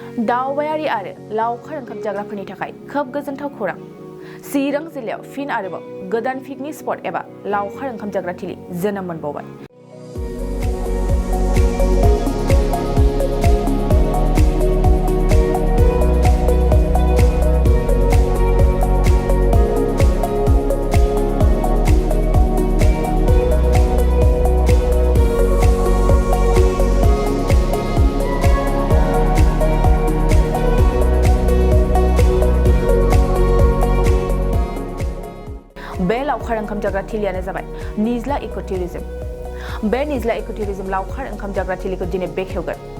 दावबायारि आरो लावखार ओंखाम जाग्राफोरनि थाखाय खोब गोजोनथाव खौरां। चिरां जिल्लायाव फिन आरोबाव गोदान पिकनिक स्पट एबा लावखार ओंखाम जाग्रा थिलि जोनोम मोनबावबाय। बे लावखार ओंखाम जाग्रा थिलियानो जाबाय निज्ला इक' टुरिज्म। बे निज्ला इक' टुरिज्म लावखार ओंखाम जाग्रा थिलिखौ दिनै बेखेवगोन।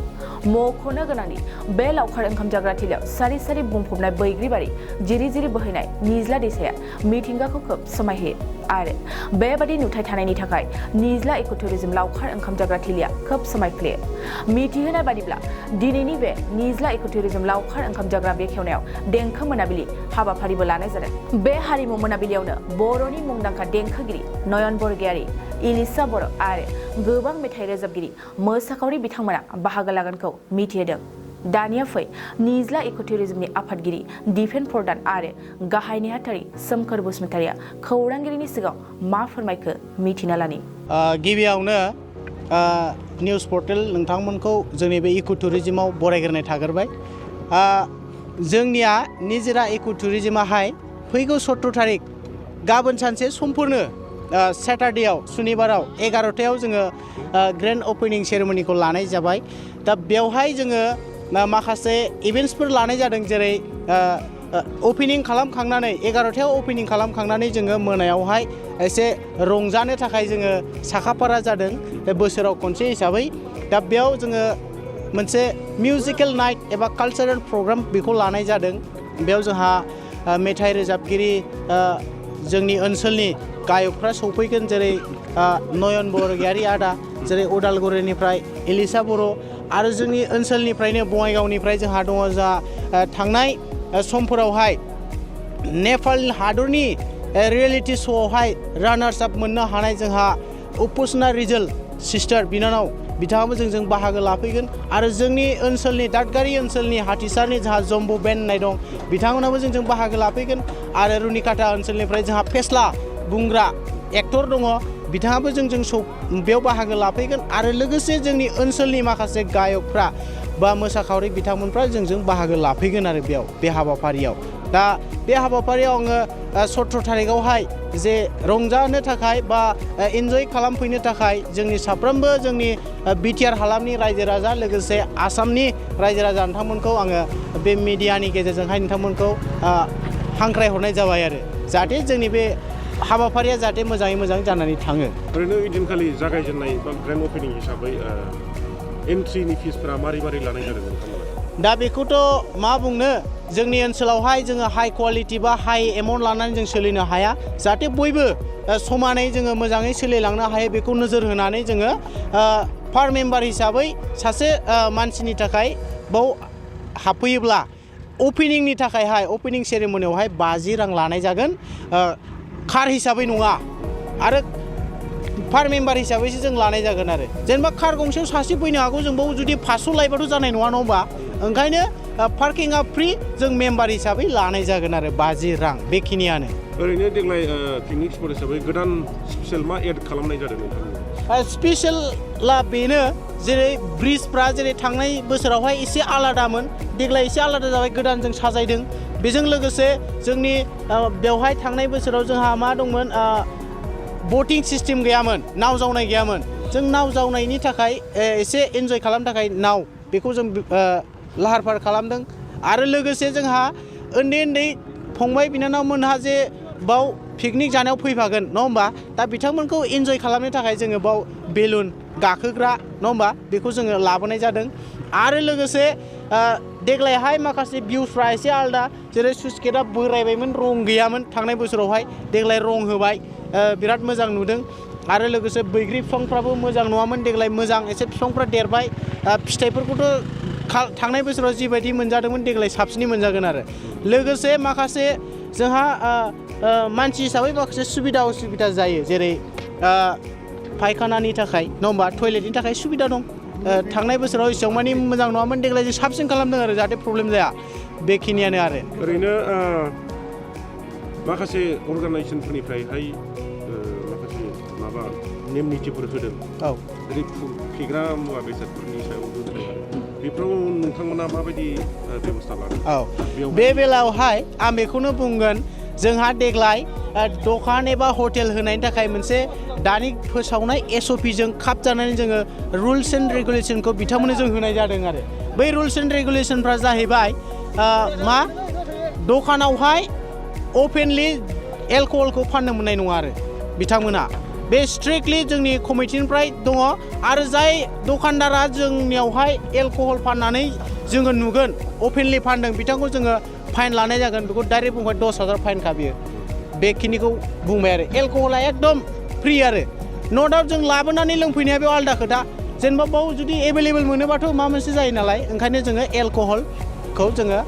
मख'नो गोनांदि बे लावखार ओंखाम जाग्रा थिलियाव सारि सारि बुंफबनाय बैग्रिबारि जिरि जिरि बोहैनाय निज्ला दैसाया मिथिंगाखौ खोब समायहोयो आरो बेबादि नुथाय थानायनि थाखाय निज्ला इक' टुरिज्म लावखार ओंखाम जाग्रा थिलिया खोब समायफ्लेयो। मिथिहोनाय बादिब्ला दिनैनि बे निज्ला इक' टुरिज्म लावखार ओंखाम जाग्रा बेखेवनायाव देंखो मोनाबिलि हाबाफारिबो लानाय जादों। बे हारिमु मोनाबिलियावनो बर'नि मुंदांखा देंखोगिरि नयन बरगयारी, इलिसा बर' आरो गोबां मेथाइ रोजाबगिरि मोसाखावरि बिथांमोना बाहागो लागोनखौ मिथिहोदों। दानिया फै निज्ला इक' टुरिज्मनि आफादगिरि दिपेन प्रधान आरो गाहाय नेहाथारि सोमखोर बसुमतारिया खौरांगिरिनि सिगाङाव मा फोरमायखो मिथिना लानि। गिबियावनो निउस पर्टेल नोंथांमोनखौ जोंनि बे इक' टुरिज्मआव बरायग्रोनाय थाग्रोबाय। जोंनिया निजोरा इक' टुरिज्माहाय फैगौ 17 थारिख गाबोन सानसे समफोरनो सेटारडेआव सुनिबाराव 11टायाव जोङो ग्रेन्ड अपेनिं सेरेमनिखौ लानाय जाबाय। दा बेवहाय जोङो माखासे इभेन्ट्सफोर लानाय जादों, जेरै अपेनिं खालामखांनानै 11टायाव अपेनिं खालामखांनानै जोङो मोनायावहाय एसे रंजानो थाखाय जोङो साखाफारा जादों बोसोराव खनसे हिसाबै। दा बेयाव जोङो मोनसे मिउजिकेल नाइट एबा कालचारेल प्रग्राम बेखौ लानाय जादों। बेयाव जोंहा मेथाइ रोजाबगिरि जोंनि ओनसोलनि गायकफ्रा सौफैगोन, जेरै नयन बरगयारी आदा, जेरै उदालगुरिनिफ्राय इलिसा बर' आरो जोंनि ओनसोलनिफ्रायनो बङाइगावनिफ्राय जोंहा दङ। जोंहा थांनाय समफोरावहाय नेपाल हादरनि रियेलिटि श'आवहाय रानार्स आप मोननो हानाय जोंहा उपुसना रिजल सिस्टार बिनानाव बिथाङाबो जोंजों बाहागो लाफैगोन आरो जोंनि ओनसोलनि दादगारि ओनसोलनि हाथिसारनि जोंहा जम्बु बेन्ड होननाय दं, बिथांमोनाबो जोंजों बाहागो लाफैगोन आरो रुनिकाटा ओनसोलनिफ्राय जोंहा फेस्ला बुंग्रा एक्टर दङ, बिथाङाबो जोंजों बेयाव बाहागो लाफैगोन आरो लोगोसे जोंनि ओनसोलनि माखासे गायकफ्रा बा मोसाखावरि बिथांमोनफ्रा जोंजों बाहागो लाफैगोन आरो बेयाव बे हाबाफारियाव। दा बे हाबाफारियाव आङो 17 थारिखआवहाय जे रंजानो थाखाय बा इन्जय खालामफैनो थाखाय जोंनि साफ्रोमबो जोंनि बिटिआर हालामनि रायजो राजा लोगोसे आसामनि रायजो राजा नोंथांमोनखौ आङो बे मिडियानि गेजेरजोंहाय नोंथांमोनखौ हांख्राय हरनाय जाबाय आरो जाहाथे जोंनि बे हाबाफारिया जाहाथे मोजाङै मोजां जानानै थाङो। ओरैनो इदिनखालि जागायजेननाय बा ग्रेन्ड अपेनिं हिसाबै एन्ट्रिनि फिसफोरा मारै लानाय जादों नोंथांमोना? दा बेखौथ' मा बुंनो, जोंनि ओनसोलावहाय जोङो हाइ क्वालिटि बा हाइ एमाउन्ट लानानै जों सोलिनो हाया, जाहाथे बयबो समानै जोङो मोजाङै सोलिलांनो हायो बेखौ नोजोर होनानै जोङो पार मेम्बार हिसाबै सासे मानसिनि थाखाय बाव हाबफैयोब्ला अपेनिंनि थाखायहाय अपेनिं सेरेमनियावहाय 50 रां लानाय जागोन, कार हिसाबै नङा आरो पार मेम्बार हिसाबैसो जों लानाय जागोन आरो जेनेबा कार गंसेयाव सासे फैनो हागौ, जों बाव जुदि 500 लायबाथ' जानाय नङा होमबा, ओंखायनो पार्किंआ फ्रि, जों मेम्बार हिसाबै लानाय जागोन आरो 50 रां बेखिनियानो। ओरैनो देग्लाय पिकनिक स्पट हिसाबै गोदान स्पेसियेल मा एड खालामनाय जादों नोंथांमोना? स्पेसियेला बेनो, जेरै ब्रिजफ्रा जेरै थांनाय बोसोरावहाय एसे आलादामोन, देग्लाय एसे आलादा जाबाय, गोदान जों साजायदों। बेजों लोगोसे जोंनि बेवहाय थांनाय बोसोराव जोंहा मा दंमोन, बोटिं सिस्टेम गैयामोन, नाव जावनाय गैयामोन। जों नाव जावनायनि थाखाय एसे एन्जय खालामनो थाखाय नाव बेखौ जों लाहार फाहार खालामदों आरो लोगोसे जोंहा उन्दै उन्दै फंबाय बिनानावमोनहा जे बाव पिकनिक जानायाव फैफागोन नङा होमबा, दा बिथांमोनखौ एन्जय खालामनो थाखाय जोङो बाव बेलुन गाखोग्रा नङा होमबा बेखौ जोङो लाबोनाय जादों आरो लोगोसे देग्लायहाय माखासे भिउफ्रा एसे आलादा, जेरै सुइस गेटआ बोरायबायमोन, रं गैयामोन थांनाय बोसोरावहाय, देग्लाय रं होबाय, बिराद मोजां नुदों आरो लोगोसे बैग्रि बिफांफ्राबो मोजां नङामोन, देग्लाय मोजां एसे बिफांफ्रा देरबाय, फिथाइफोरखौथ' थांनाय बोसोराव जिबायदि मोनजादोंमोन देग्लाय साबसिनै मोनजागोन आरो लोगोसे माखासे जोंहा मानसि हिसाबै माखासे सुबिदा उसुबिदा जायो, जेरै फायखानानि थाखाय नङा होमबा, टयलेटनि थाखाय सुबिदा दं थांनाय बोसोराव एसेबां मानि मोजां नङामोन देग्लाय जों साबसिन खालामदों आरो जाहाथे प्रब्लेम जाया बेखिनियानो आरो ओरैनो माखासे अर्गानाइजेसनफोरनिफ्रायहाय माखासे माबा नेम निथिफोर होदों औ जेरै फेग्रा मुवा बेसादफोरनि सायावबो बेफोराव नोंथांमोना माबायदि बेबस्था लादों औ बे बेलायावहाय आं बेखौनो बुंगोन जोंहा देग्लाय दखान एबा हटेल होनायनि थाखाय मोनसे दानि फोसावनाय SOP जों खाब जानानै जोङो रुल्स एन्ड रेगुलेसनखौ बिथांमोननो जों होनाय जादों आरो बै रुल्स एन्ड रेगुलेसनफ्रा जाहैबाय मा दखानावहाय अपेनलि एलकहलखौ फाननो मोननाय नङा आरो बिथांमोना बे स्ट्रिक्टलि जोंनि कमिटिनिफ्राय दङ आरो जाय दखानदारा जोंनियावहाय एलकहल फाननानै जोङो नुगोन अपेनलि फानदों बिथांखौ जोङो फाइन लानाय जागोन बेखौ डाइरेक्ट बुंबाय 10,000 फाइनखा बियो बेखिनिखौ बुंबाय आरो एलकहला एकदम फ्रि आरो न' डाउट जों लाबोनानै लोंफैनाया बेयाव आलादा खोथा जेनेबा बाव जुदि एभेलेबेल मोनोबाथ' माबा मोनसे जायो नालाय ओंखायनो जोङो एलकहलखौ जोङो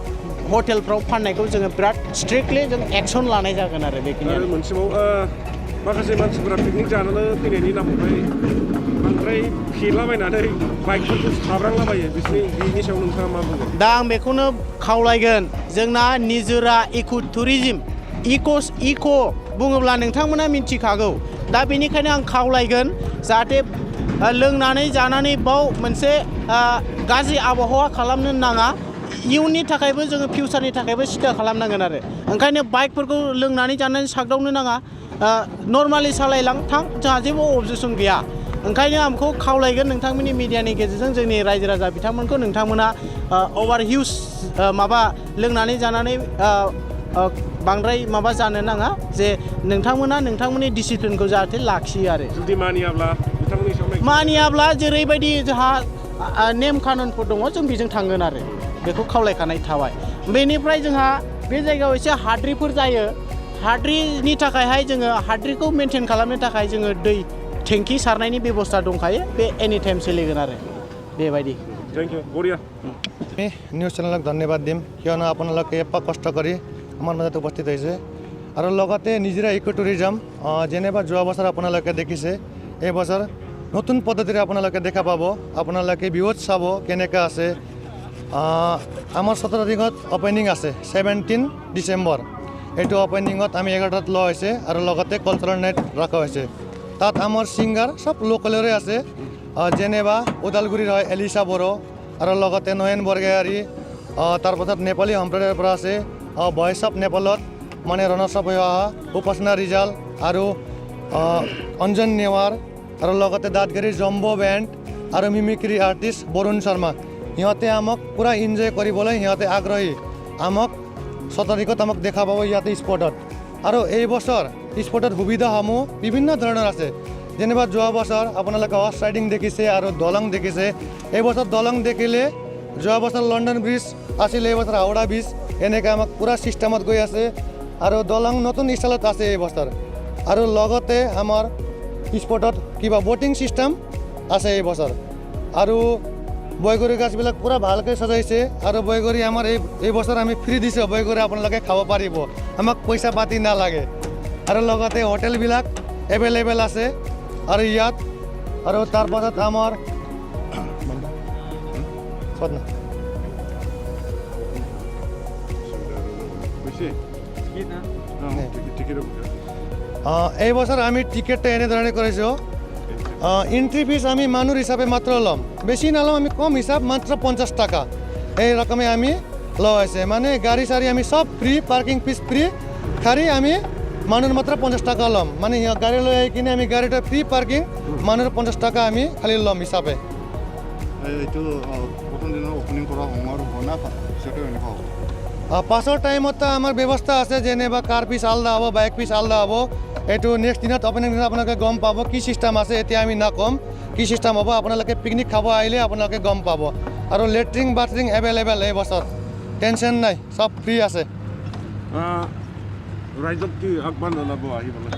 हटेलफ्राव फाननायखौ जोङो बिराद स्ट्रिक्टलि जों एक्सन लानाय जागोन आरो बेखिनि आरो मोनसेबाव माखासे मानसिफोरा पिकनिक जानानै फैनायनि नामावहाय बांद्राय फेलाबायनानै बाइकफोरखौ साब्रांलाबायो बिनि सायाव नोंथाङा मा बुंगोन दा आं बेखौनो खावलायगोन जोंना निजोरा इक' टुरिजिम इक' बुङोब्ला नोंथांमोना मिन्थिखागौ दा बेनिखायनो आं खावलायगोन जाहाथे लोंनानै जानानै बाव मोनसे गाज्रि आबहावा खालामनो नाङा इयुननि थाखायबो जोङो फिउचारनि थाखायबो सिदा खालामनांगोन आरो ओंखायनो बाइकफोरखौ लोंनानै जानानै साग्दावनो नाङा नर्मालि सालायलां थां जोंहा जेबो अबजेक्सन गैया ओंखायनो आं बेखौ खावलायगोन नोंथांमोननि मिडियानि गेजेरजों जोंनि रायजो राजा बिथांमोनखौ नोंथांमोना अभार हिउस माबा लोंनानै जानानै बांद्राय माबा जानो नाङा जे नोंथांमोना नोंथांमोननि डिसिप्लिनखौ जाहाथे लाखियो आरो जुदि मानियाब्ला जेरैबायदि जोंहा नेम खानुनफोर दङ जों बेजों थांगोन आरो बेखौ खावलायखानाय थाबाय बेनिफ्राय जोंहा बे जायगायाव एसे हाद्रिफोर जायो हाद्रिनि थाखायहाय जोङो हाद्रिखौ मेनटेन खालामनो थाखाय जोङो दै टेंकि सारनायनि बेबस्था दंखायो बे एनि टाइम सोलिगोन आरो बेबायदि थेंक इउ बरिया আমি নিউজ চেনেলক ধন্যবাদ দিম কিয়নো আপোনালোকে এপাক কষ্ট কৰি আমাৰ মাজত উপস্থিত হৈছে আৰু লগতে নিজৰা ইক' টুৰিজম যেনেবা যোৱা বছৰ আপোনালোকে দেখিছে এই বছৰ নতুন পদ্ধতিৰে আপোনালোকে দেখা পাব আপোনালোকে ভিউত চাব কেনেকৈ আছে আমাৰ 17 তাৰিখত অপেনিং আছে 17 ডিচেম্বৰ এইটো অপেনিঙত আমি 11টাত লোৱা হৈছে আৰু লগতে কালচাৰেল নাইট ৰখা হৈছে তাত আমাৰ ছিংগাৰ চব লোকেলৰে আছে যেনেবা ওদালগুৰিৰ হয় এলিছা বড়ো আৰু লগতে নয়ন বৰগয়াৰী তাৰপাছত নেপালী সম্প্ৰদায়ৰ পৰা আছে ভইচ অফ নেপালত মানে ৰণোৎসৱ হৈ অহা উপাসনা ৰিজাল আৰু অঞ্জন নেৱাৰ আৰু লগতে দাঁতগাড়ীৰ জম্বো বেণ্ড আৰু মিমিক্ৰি আৰ্টিষ্ট বৰুণ শৰ্মা সিহঁতে আমাক পূৰা এনজয় কৰিবলৈ সিহঁতে আগ্ৰহী আমাক 17 তাৰিখত আমাক দেখা পাব ইয়াতে স্পটত আৰু এই বছৰ স্পটত সুবিধাসমূহ বিভিন্ন ধৰণৰ আছে যেনিবা যোৱা বছৰ আপোনালোকে হৰ্চ ৰাইডিং দেখিছে আৰু দলং দেখিছে এই বছৰ দলং দেখিলে যোৱা বছৰ লণ্ডন ব্ৰিজ আছিলে এই বছৰ হাওৰা ব্ৰিজ এনেকৈ আমাক পূৰা ছিষ্টেমত গৈ আছে আৰু দলং নতুন ষ্টাইলত আছে এই বছৰ আৰু লগতে আমাৰ স্পটত কিবা বটিং ছিষ্টেম আছে এই বছৰ আৰু বৈগুৰি গাছবিলাক পূৰা ভালকৈ সজাইছে আৰু বৈগুৰি আমাৰ এই বছৰ আমি ফ্ৰী দিছোঁ বৈগুৰি আপোনালোকে খাব পাৰিব আমাক পইচা পাতি নালাগে আৰু লগতে হোটেলবিলাক এভেইলেবল আছে আৰু ইয়াত আৰু তাৰপাছত আমাৰ এই বছৰ আমি টিকেটটা এনেধৰণে কৰিছোঁ এন্ট্রি ফিস আমি মানুষ হিসাবে মাত্র লম বেশি না লম আমি কম হিসাব মাত্র 50 টাকা এই রকমে আমি লওয়া হয়েছে মানে গাড়ি সারি আমি সব ফ্রি পার্কিং ফিস ফ্রি খালি আমি মানুষ মাত্র 50 টাকা লম মানে গাড়ি লৈ আহি কিনে আমি গাড়িটা ফ্রি পার্কিং মানুষ 50 টাকা আমি খালি লম হিসাবে এইটো প্ৰথম দিনৰ ওপেনিং কৰা সময়ৰ হ'ব না পিছতে এনেকুৱা হ'ব পাছৰ টাইমত আমাৰ ব্যৱস্থা আছে যেনেবা কাৰ পিছ আলাদা হ'ব বাইক পিছ আলাদা হ'ব এইটো নেক্সট দিনত অপেনিং দিনত আপোনালোকে গম পাব কি চিষ্টেম আছে এতিয়া আমি নকম কি চিষ্টেম হ'ব আপোনালোকে পিকনিক খাব আহিলে আপোনালোকে গম পাব আৰু লেট্ৰিন বাথৰিং এভেইলেবল এই বছৰ টেনশ্যন নাই সব ফ্ৰী আছে ৰাইজক কি আহ্বান জনাব আহিবলৈ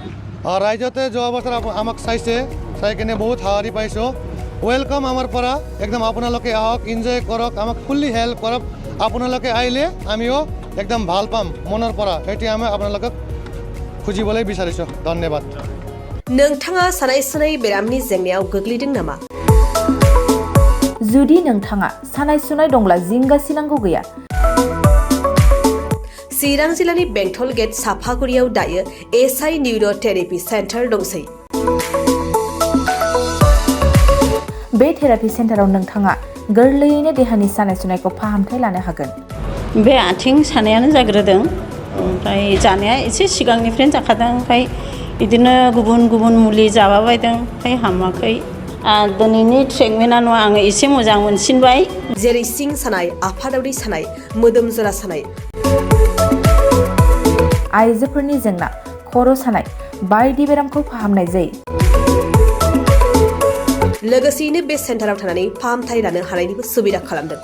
ৰাইজতে যোৱা বছৰ আমাক চাই কিনে বহুত সঁহাৰি পাইছোঁ ৱেলকাম আমাৰ পৰা একদম আপোনালোকে আহক এনজয় কৰক আমাক ফুল্লি হেল্প কৰক আপোনালোকে আহিলে আমিও একদম ভাল পাম মনৰ পৰা এতিয়া আমি আপোনালোকক খুজিবলৈ বিচাৰিছোঁ ধন্যবাদ नोंथाङा सानाय सुनाय बेरामनि जेंनायाव गोग्लैदों नामा जुदि नोंथाङा सानाय सुनाय दंब्ला जिंगासिनांगौ गैया। चिरां जिल्लानि बेंटल गेट साफागुरियाव दायो एसआइ निउर' थेरापि सेन्टार दंसै। बे थेरापि सेन्टाराव नोंथाङा गोरलैयैनो देहानि सानाय सुनायखौ फाहामथाय लानो हागोन। बे आथिं सानायानो जाग्रोदों, ओमफ्राय जानाया एसे सिगांनिफ्रायनो जाखादों, ओमफ्राय बिदिनो गुबुन गुबुन मुलि जाबाबायदों, ओमफ्राय हामाखै। दिनैनि ट्रिटमेन्टआ आङो एसे मोजां मोनसिनबाय। जेरै सिं सानाय, आफादावरि सानाय, मोदोम जरा सानाय, आइजोफोरनि जेंना, खर' सानाय बायदि बेरामखौ फाहामनाय जायो। लोगोसेयैनो बे सेन्टाराव थानानै फाहामथाय लानो हानायनिबो सुबिदा खालामदों।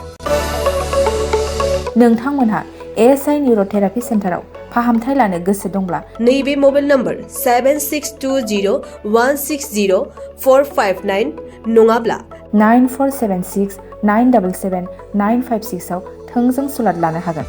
नोंथांमोनहा एसआइ निउर' थेरापि सेन्टाराव फाहामथाय लानो गोसो दंब्ला नैबे मबाइल नम्बर 7620160459 नङाब्ला 9476977956 आव थोंजों सुलाद लानो हागोन।